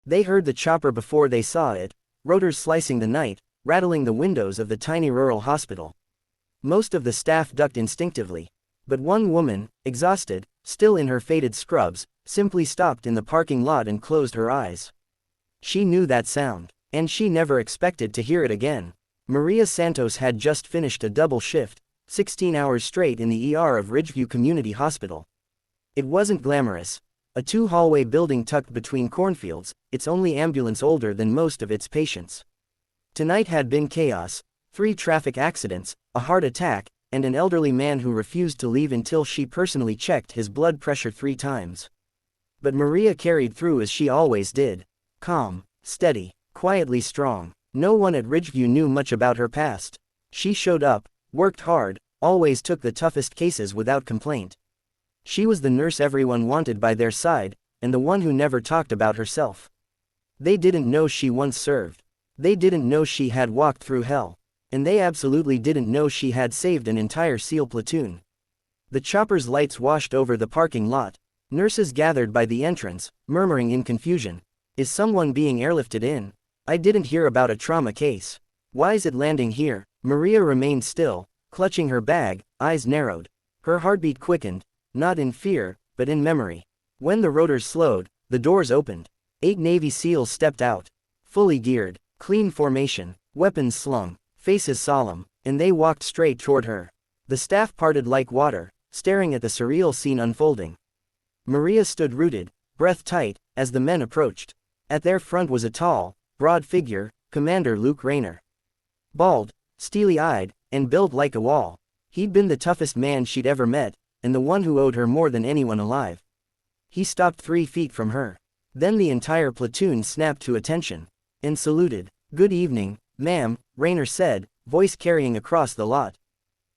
They heard the chopper before they saw it, rotors slicing the night, rattling the windows of the tiny rural hospital. Most of the staff ducked instinctively. But one woman, exhausted, still in her faded scrubs, simply stopped in the parking lot and closed her eyes. She knew that sound, and she never expected to hear it again. Maria Santos had just finished a double shift, 16 hours straight in the ER of Ridgeview Community Hospital. It wasn't glamorous. A two-hallway building tucked between cornfields, its only ambulance older than most of its patients. Tonight had been chaos, 3 traffic accidents, a heart attack, and an elderly man who refused to leave until she personally checked his blood pressure 3 times. But Maria carried through as she always did. Calm, steady, quietly strong. No one at Ridgeview knew much about her past. She showed up, worked hard, always took the toughest cases without complaint. She was the nurse everyone wanted by their side, and the one who never talked about herself. They didn't know she once served. They didn't know she had walked through hell. And they absolutely didn't know she had saved an entire SEAL platoon. The chopper's lights washed over the parking lot. Nurses gathered by the entrance, murmuring in confusion. Is someone being airlifted in? I didn't hear about a trauma case. Why is it landing here? Maria remained still, clutching her bag, eyes narrowed. Her heartbeat quickened, not in fear, but in memory. When the rotors slowed, the doors opened. 8 Navy SEALs stepped out. Fully geared, clean formation, weapons slung, faces solemn, and they walked straight toward her. The staff parted like water, staring at the surreal scene unfolding. Maria stood rooted, breath tight, as the men approached. At their front was a tall, broad figure, Commander Luke Rayner. Bald, steely-eyed, and built like a wall. He'd been the toughest man she'd ever met, and the one who owed her more than anyone alive. He stopped 3 feet from her. Then the entire platoon snapped to attention. And saluted. Good evening, ma'am, Rayner said, voice carrying across the lot.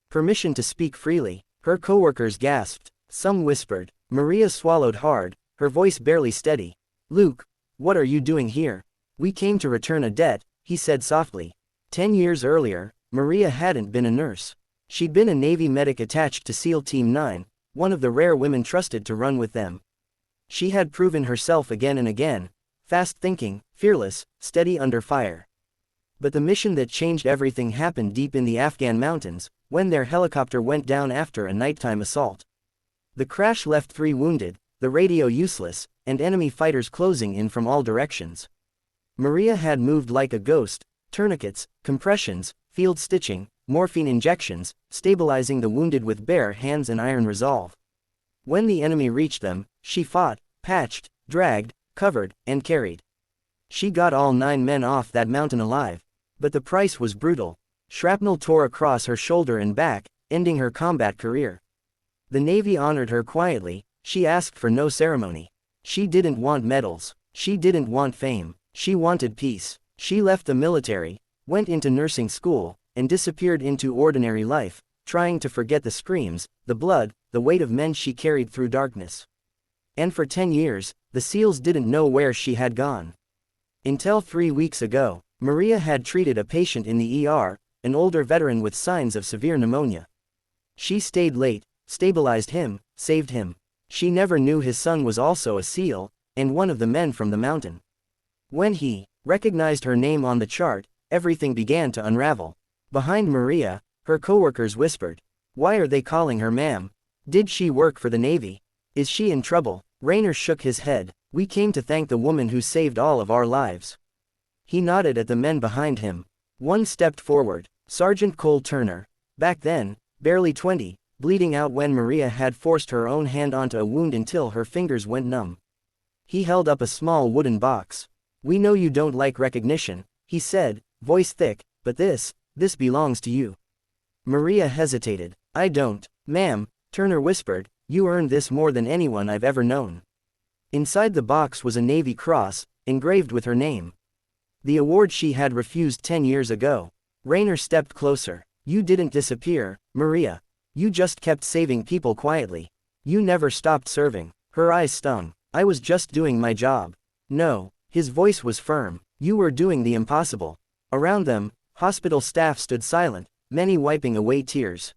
Permission to speak freely. Her coworkers gasped. Some whispered. Maria swallowed hard, her voice barely steady. Luke, what are you doing here? We came to return a debt, he said softly. 10 years earlier, Maria hadn't been a nurse. She'd been a Navy medic attached to SEAL Team 9, one of the rare women trusted to run with them. She had proven herself again and again, fast-thinking, fearless, steady under fire. But the mission that changed everything happened deep in the Afghan mountains, when their helicopter went down after a nighttime assault. The crash left 3 wounded, the radio useless, and enemy fighters closing in from all directions. Maria had moved like a ghost, tourniquets, compressions, field stitching, morphine injections, stabilizing the wounded with bare hands and iron resolve. When the enemy reached them, she fought, patched, dragged, covered, and carried. She got all 9 men off that mountain alive. But the price was brutal. Shrapnel tore across her shoulder and back, ending her combat career. The Navy honored her quietly. She asked for no ceremony. She didn't want medals. She didn't want fame. She wanted peace. She left the military, went into nursing school, and disappeared into ordinary life, trying to forget the screams, the blood, the weight of men she carried through darkness. And for 10 years, the SEALs didn't know where she had gone. Until 3 weeks ago, Maria had treated a patient in the ER, an older veteran with signs of severe pneumonia. She stayed late, stabilized him, saved him. She never knew his son was also a SEAL, and one of the men from the mountain. When he recognized her name on the chart, everything began to unravel. Behind Maria, her coworkers whispered. Why are they calling her ma'am? Did she work for the Navy? Is she in trouble? Rayner shook his head. We came to thank the woman who saved all of our lives. He nodded at the men behind him. One stepped forward. Sergeant Cole Turner. Back then, barely 20, bleeding out when Maria had forced her own hand onto a wound until her fingers went numb. He held up a small wooden box. We know you don't like recognition, he said, voice thick, but this belongs to you. Maria hesitated. I don't, ma'am, Turner whispered, you earned this more than anyone I've ever known. Inside the box was a Navy cross, engraved with her name. The award she had refused 10 years ago. Rayner stepped closer. You didn't disappear, Maria. You just kept saving people quietly. You never stopped serving. Her eyes stung. I was just doing my job. No, his voice was firm. You were doing the impossible. Around them, hospital staff stood silent, many wiping away tears.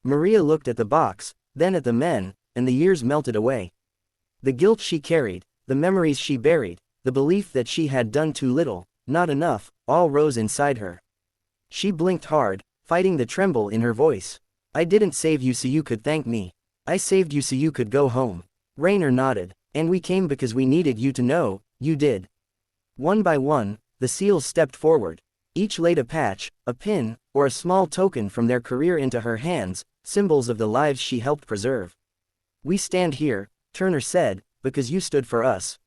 Maria looked at the box, then at the men, and the years melted away. The guilt she carried, the memories she buried, the belief that she had done too little, not enough, all rose inside her. She blinked hard, fighting the tremble in her voice. I didn't save you so you could thank me. I saved you so you could go home. Raynor nodded. And we came because we needed you to know, you did. One by one, the SEALs stepped forward. Each laid a patch, a pin, or a small token from their career into her hands, symbols of the lives she helped preserve. We stand here, Turner said, because you stood for us.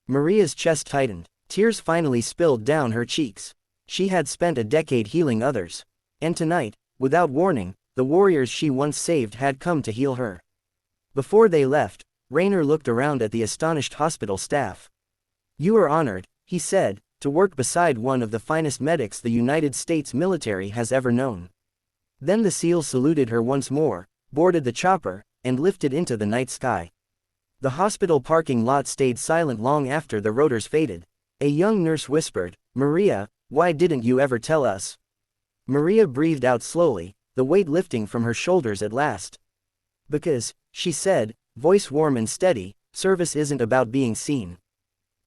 Maria's chest tightened. Tears finally spilled down her cheeks. She had spent a decade healing others. And tonight, without warning, the warriors she once saved had come to heal her. Before they left, Raynor looked around at the astonished hospital staff. You are honored, he said, to work beside one of the finest medics the United States military has ever known. Then the SEALs saluted her once more, boarded the chopper, and lifted into the night sky. The hospital parking lot stayed silent long after the rotors faded. A young nurse whispered, Maria, why didn't you ever tell us? Maria breathed out slowly, the weight lifting from her shoulders at last. Because, she said, voice warm and steady, service isn't about being seen.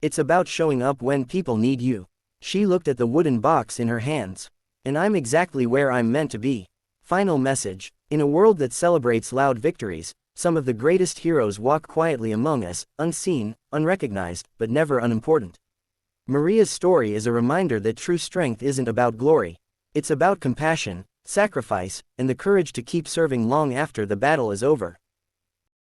It's about showing up when people need you. She looked at the wooden box in her hands. And I'm exactly where I'm meant to be. Final message. In a world that celebrates loud victories, some of the greatest heroes walk quietly among us, unseen, unrecognized, but never unimportant. Maria's story is a reminder that true strength isn't about glory. It's about compassion, sacrifice, and the courage to keep serving long after the battle is over.